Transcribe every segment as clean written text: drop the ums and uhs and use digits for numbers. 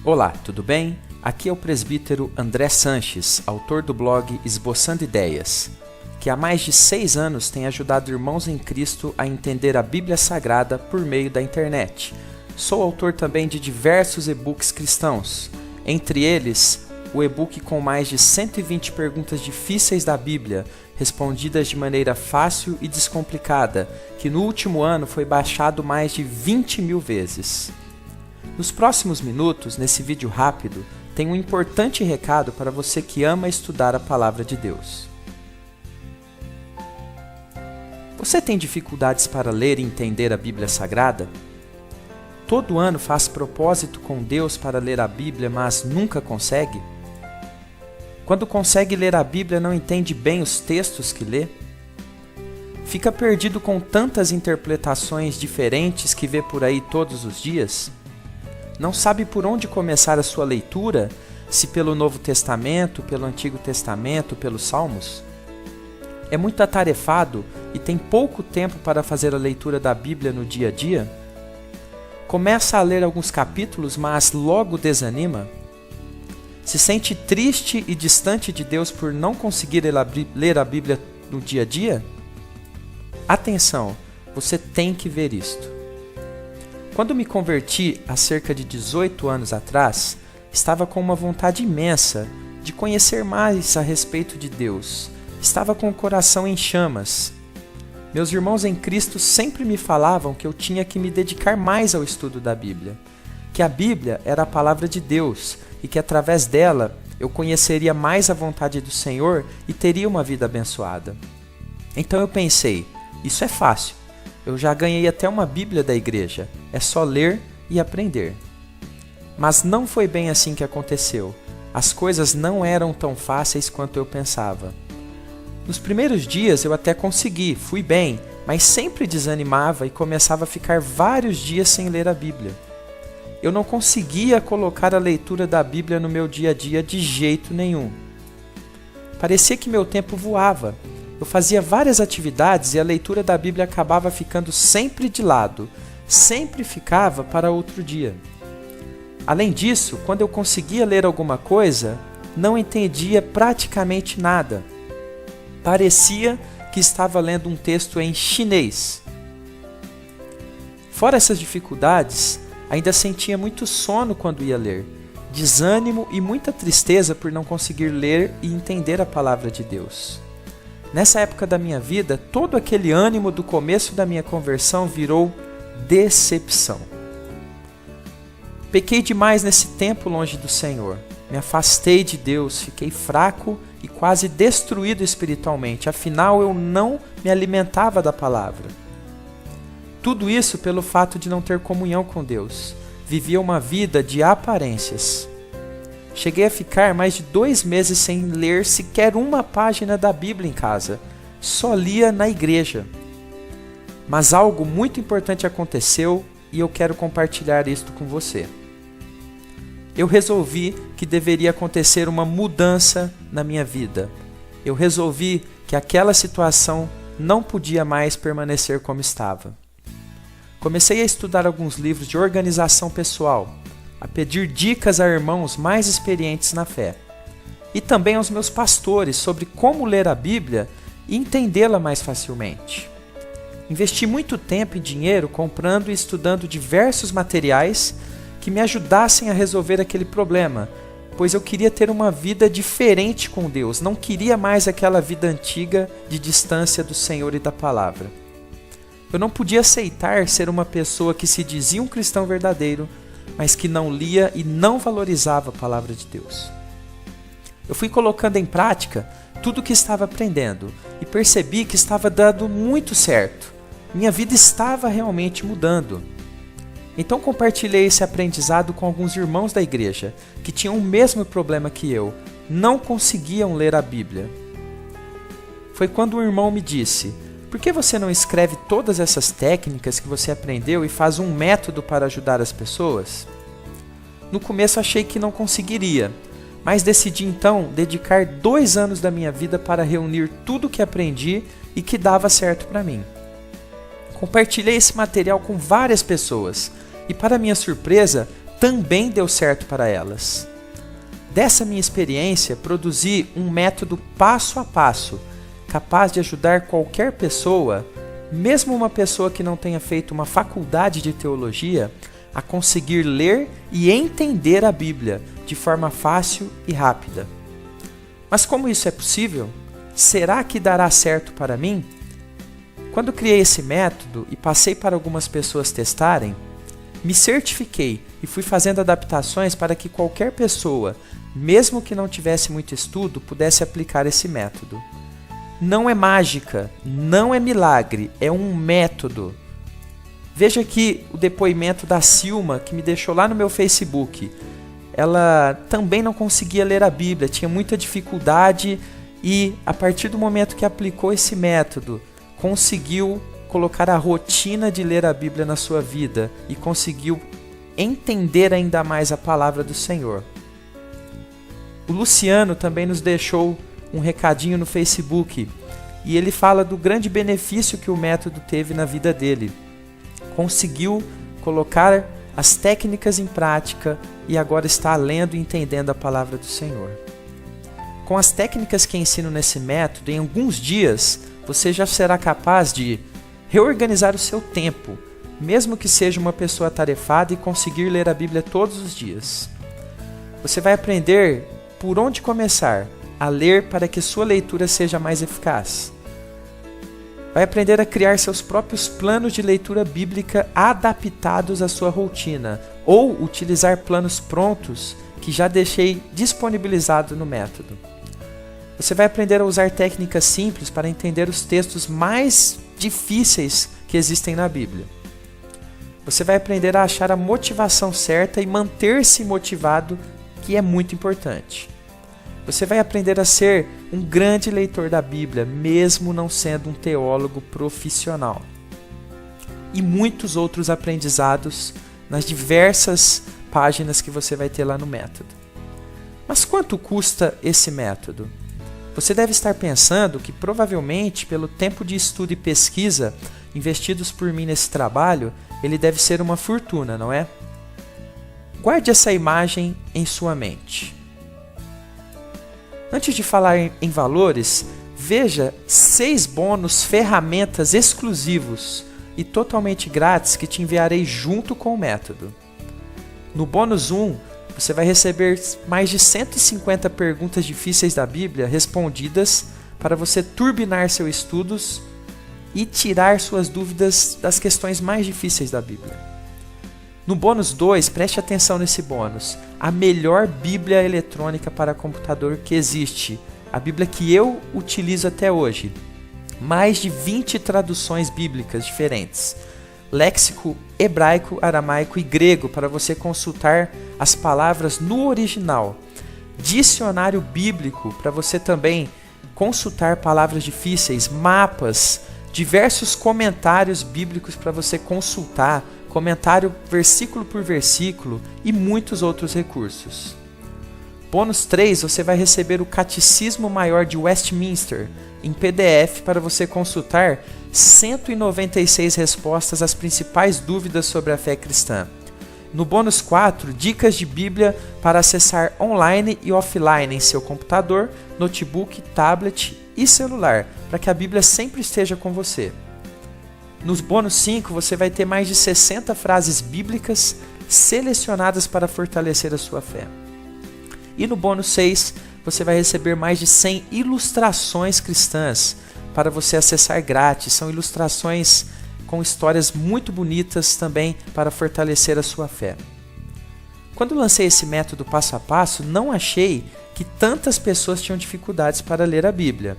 Olá, tudo bem? Aqui é o presbítero André Sanches, autor do blog Esboçando Ideias, que há mais de 6 anos tem ajudado irmãos em Cristo a entender a Bíblia Sagrada por meio da internet. Sou autor também de diversos e-books cristãos, entre eles o e-book com mais de 120 perguntas difíceis da Bíblia, respondidas de maneira fácil e descomplicada, que no último ano foi baixado mais de 20 mil vezes. Nos próximos minutos, nesse vídeo rápido, tem um importante recado para você que ama estudar a Palavra de Deus. Você tem dificuldades para ler e entender a Bíblia Sagrada? Todo ano faz propósito com Deus para ler a Bíblia, mas nunca consegue? Quando consegue ler a Bíblia, não entende bem os textos que lê? Fica perdido com tantas interpretações diferentes que vê por aí todos os dias? Não sabe por onde começar a sua leitura, se pelo Novo Testamento, pelo Antigo Testamento, pelos Salmos? É muito atarefado e tem pouco tempo para fazer a leitura da Bíblia no dia a dia? Começa a ler alguns capítulos, mas logo desanima? Se sente triste e distante de Deus por não conseguir ler a Bíblia no dia a dia? Atenção, você tem que ver isto. Quando me converti há cerca de 18 anos atrás, estava com uma vontade imensa de conhecer mais a respeito de Deus. Estava com o coração em chamas. Meus irmãos em Cristo sempre me falavam que eu tinha que me dedicar mais ao estudo da Bíblia, que a Bíblia era a palavra de Deus e que através dela eu conheceria mais a vontade do Senhor e teria uma vida abençoada. Então eu pensei, isso é fácil. Eu já ganhei até uma Bíblia da igreja, é só ler e aprender. Mas não foi bem assim que aconteceu. As coisas não eram tão fáceis quanto eu pensava. Nos primeiros dias eu até consegui, fui bem, mas sempre desanimava e começava a ficar vários dias sem ler a Bíblia. Eu não conseguia colocar a leitura da Bíblia no meu dia a dia de jeito nenhum. Parecia que meu tempo voava. Eu fazia várias atividades e a leitura da Bíblia acabava ficando sempre de lado, sempre ficava para outro dia. Além disso, quando eu conseguia ler alguma coisa, não entendia praticamente nada. Parecia que estava lendo um texto em chinês. Fora essas dificuldades, ainda sentia muito sono quando ia ler, desânimo e muita tristeza por não conseguir ler e entender a palavra de Deus. Nessa época da minha vida, todo aquele ânimo do começo da minha conversão virou decepção. Pequei demais nesse tempo longe do Senhor. Me afastei de Deus, fiquei fraco e quase destruído espiritualmente. Afinal, eu não me alimentava da palavra. Tudo isso pelo fato de não ter comunhão com Deus. Vivia uma vida de aparências. Cheguei a ficar mais de 2 meses sem ler sequer uma página da Bíblia em casa. Só lia na igreja. Mas algo muito importante aconteceu e eu quero compartilhar isto com você. Eu resolvi que deveria acontecer uma mudança na minha vida. Eu resolvi que aquela situação não podia mais permanecer como estava. Comecei a estudar alguns livros de organização pessoal, a pedir dicas a irmãos mais experientes na fé, e também aos meus pastores sobre como ler a Bíblia e entendê-la mais facilmente. Investi muito tempo e dinheiro comprando e estudando diversos materiais que me ajudassem a resolver aquele problema, pois eu queria ter uma vida diferente com Deus, não queria mais aquela vida antiga de distância do Senhor e da palavra. Eu não podia aceitar ser uma pessoa que se dizia um cristão verdadeiro, mas que não lia e não valorizava a palavra de Deus. Eu fui colocando em prática tudo o que estava aprendendo e percebi que estava dando muito certo. Minha vida estava realmente mudando. Então compartilhei esse aprendizado com alguns irmãos da igreja que tinham o mesmo problema que eu, não conseguiam ler a Bíblia. Foi quando um irmão me disse: por que você não escreve todas essas técnicas que você aprendeu e faz um método para ajudar as pessoas? No começo achei que não conseguiria, mas decidi então dedicar 2 anos da minha vida para reunir tudo o que aprendi e que dava certo para mim. Compartilhei esse material com várias pessoas e, para minha surpresa, também deu certo para elas. Dessa minha experiência, produzi um método passo a passo, capaz de ajudar qualquer pessoa, mesmo uma pessoa que não tenha feito uma faculdade de teologia, a conseguir ler e entender a Bíblia de forma fácil e rápida. Mas como isso é possível? Será que dará certo para mim? Quando criei esse método e passei para algumas pessoas testarem, me certifiquei e fui fazendo adaptações para que qualquer pessoa, mesmo que não tivesse muito estudo, pudesse aplicar esse método. Não é mágica, não é milagre, é um método. Veja aqui o depoimento da Silma, que me deixou lá no meu Facebook. Ela também não conseguia ler a Bíblia, tinha muita dificuldade e, a partir do momento que aplicou esse método, conseguiu colocar a rotina de ler a Bíblia na sua vida e conseguiu entender ainda mais a palavra do Senhor. O Luciano também nos deixou um recadinho no Facebook e ele fala do grande benefício que o método teve na vida dele. Conseguiu colocar as técnicas em prática e agora está lendo e entendendo a palavra do Senhor. Com as técnicas que ensino nesse método, em alguns dias você já será capaz de reorganizar o seu tempo, mesmo que seja uma pessoa atarefada, e conseguir ler a Bíblia todos os dias. Você vai aprender por onde começar a ler para que sua leitura seja mais eficaz. Vai aprender a criar seus próprios planos de leitura bíblica adaptados à sua rotina, ou utilizar planos prontos que já deixei disponibilizado no método. Você vai aprender a usar técnicas simples para entender os textos mais difíceis que existem na Bíblia. Você vai aprender a achar a motivação certa e manter-se motivado, que é muito importante. Você vai aprender a ser um grande leitor da Bíblia, mesmo não sendo um teólogo profissional. E muitos outros aprendizados nas diversas páginas que você vai ter lá no método. Mas quanto custa esse método? Você deve estar pensando que provavelmente, pelo tempo de estudo e pesquisa investidos por mim nesse trabalho, ele deve ser uma fortuna, não é? Guarde essa imagem em sua mente. Antes de falar em valores, veja 6 bônus ferramentas exclusivos e totalmente grátis que te enviarei junto com o método. No bônus 1, você vai receber mais de 150 perguntas difíceis da Bíblia respondidas para você turbinar seus estudos e tirar suas dúvidas das questões mais difíceis da Bíblia. No bônus 2, preste atenção nesse bônus, a melhor Bíblia eletrônica para computador que existe, a Bíblia que eu utilizo até hoje. Mais de 20 traduções bíblicas diferentes, léxico hebraico, aramaico e grego para você consultar as palavras no original, dicionário bíblico para você também consultar palavras difíceis, mapas, diversos comentários bíblicos para você consultar, comentário versículo por versículo e muitos outros recursos. Bônus 3, você vai receber o Catecismo Maior de Westminster em PDF para você consultar 196 respostas às principais dúvidas sobre a fé cristã. No bônus 4, dicas de Bíblia para acessar online e offline em seu computador, notebook, tablet e celular, para que a Bíblia sempre esteja com você. Nos bônus 5, você vai ter mais de 60 frases bíblicas selecionadas para fortalecer a sua fé. E no bônus 6, você vai receber mais de 100 ilustrações cristãs para você acessar grátis. São ilustrações com histórias muito bonitas também para fortalecer a sua fé. Quando lancei esse método passo a passo, não achei que tantas pessoas tinham dificuldades para ler a Bíblia.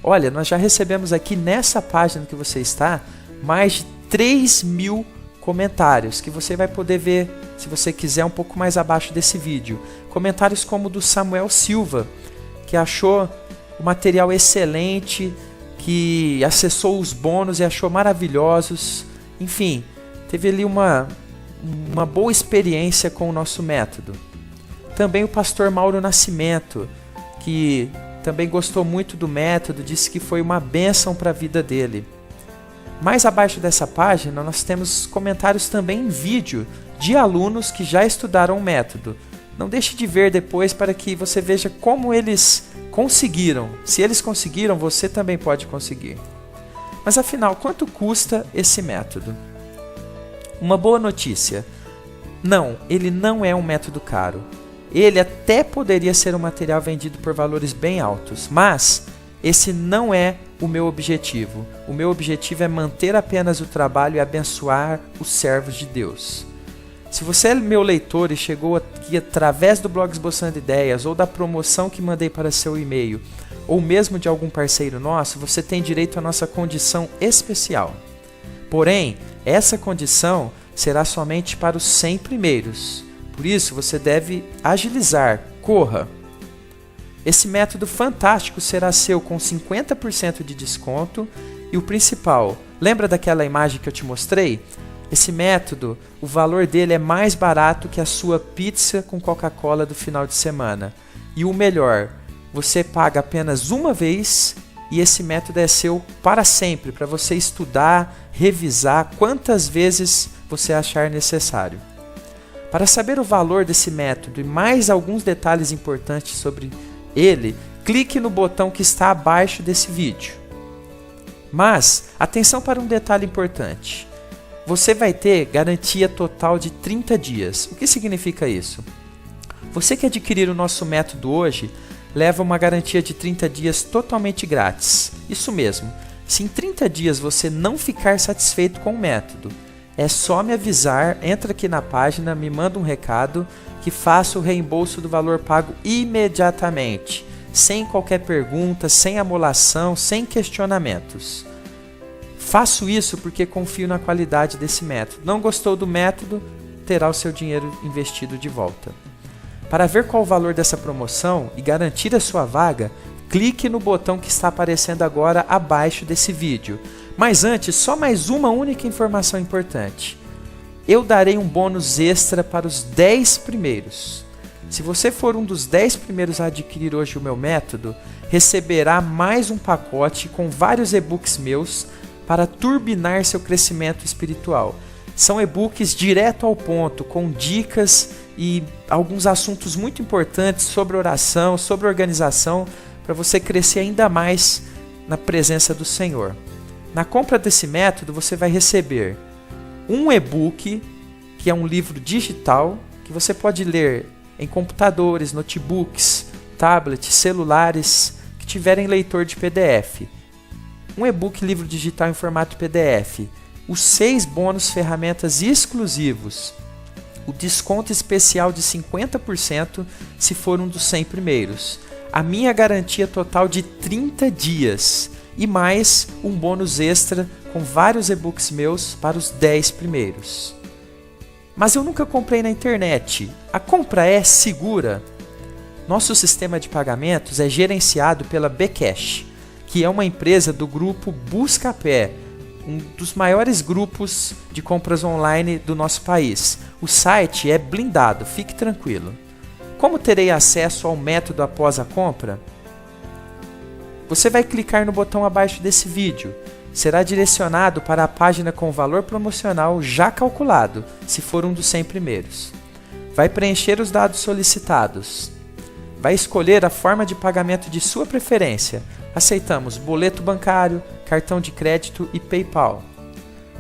Olha, nós já recebemos aqui nessa página que você está mais de 3.000 comentários que você vai poder ver, se você quiser, um pouco mais abaixo desse vídeo. Comentários como o do Samuel Silva, que achou o material excelente, que acessou os bônus e achou maravilhosos. Enfim, teve ali uma boa experiência com o nosso método. Também o pastor Mauro Nascimento, que também gostou muito do método, disse que foi uma bênção para a vida dele. Mais abaixo dessa página nós temos comentários também em vídeo de alunos que já estudaram o método. Não deixe de ver depois para que você veja como eles conseguiram. Se eles conseguiram, você também pode conseguir. Mas afinal, quanto custa esse método? Uma boa notícia. Não, ele não é um método caro. Ele até poderia ser um material vendido por valores bem altos, mas esse não é o meu objetivo. O meu objetivo é manter apenas o trabalho e abençoar os servos de Deus. Se você é meu leitor e chegou aqui através do blog Esboçando Ideias ou da promoção que mandei para seu e-mail, ou mesmo de algum parceiro nosso, você tem direito à nossa condição especial. Porém, essa condição será somente para os 100 primeiros. Por isso, você deve agilizar, corra. Esse método fantástico será seu com 50% de desconto e o principal, lembra daquela imagem que eu te mostrei? Esse método, o valor dele é mais barato que a sua pizza com Coca-Cola do final de semana. E o melhor, você paga apenas uma vez e esse método é seu para sempre, para você estudar, revisar quantas vezes você achar necessário. Para saber o valor desse método e mais alguns detalhes importantes sobre ele, clique no botão que está abaixo desse vídeo. Mas, atenção para um detalhe importante. Você vai ter garantia total de 30 dias. O que significa isso? Você que adquirir o nosso método hoje, leva uma garantia de 30 dias totalmente grátis. Isso mesmo, se em 30 dias você não ficar satisfeito com o método, é só me avisar, entra aqui na página, me manda um recado, que faço o reembolso do valor pago imediatamente, sem qualquer pergunta, sem amolação, sem questionamentos. Faço isso porque confio na qualidade desse método. Não gostou do método, terá o seu dinheiro investido de volta. Para ver qual o valor dessa promoção e garantir a sua vaga, clique no botão que está aparecendo agora abaixo desse vídeo. Mas antes, só mais uma única informação importante. Eu darei um bônus extra para os 10 primeiros. Se você for um dos 10 primeiros a adquirir hoje o meu método, receberá mais um pacote com vários e-books meus para turbinar seu crescimento espiritual. São e-books direto ao ponto, com dicas e alguns assuntos muito importantes sobre oração, sobre organização, para você crescer ainda mais na presença do Senhor. Na compra desse método, você vai receber um e-book, que é um livro digital, que você pode ler em computadores, notebooks, tablets, celulares, que tiverem leitor de PDF. Um e-book livro digital em formato PDF. Os 6 bônus ferramentas exclusivos. O desconto especial de 50% se for um dos 100 primeiros. A minha garantia total de 30 dias. E mais um bônus extra com vários e-books meus para os 10 primeiros. Mas eu nunca comprei na internet. A compra é segura? Nosso sistema de pagamentos é gerenciado pela Bcash, que é uma empresa do grupo Buscapé, um dos maiores grupos de compras online do nosso país. O site é blindado, fique tranquilo. Como terei acesso ao método após a compra? Você vai clicar no botão abaixo desse vídeo. Será direcionado para a página com o valor promocional já calculado, se for um dos 100 primeiros. Vai preencher os dados solicitados. Vai escolher a forma de pagamento de sua preferência. Aceitamos boleto bancário, cartão de crédito e PayPal.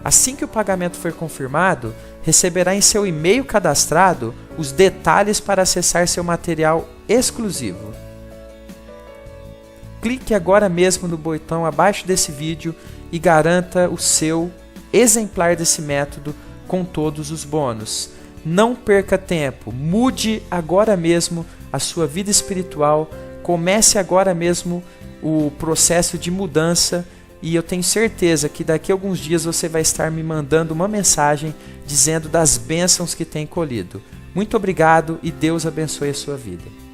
Assim que o pagamento for confirmado, receberá em seu e-mail cadastrado os detalhes para acessar seu material exclusivo. Clique agora mesmo no botão abaixo desse vídeo e garanta o seu exemplar desse método com todos os bônus. Não perca tempo, mude agora mesmo a sua vida espiritual, comece agora mesmo o processo de mudança e eu tenho certeza que daqui a alguns dias você vai estar me mandando uma mensagem dizendo das bênçãos que tem colhido. Muito obrigado e Deus abençoe a sua vida.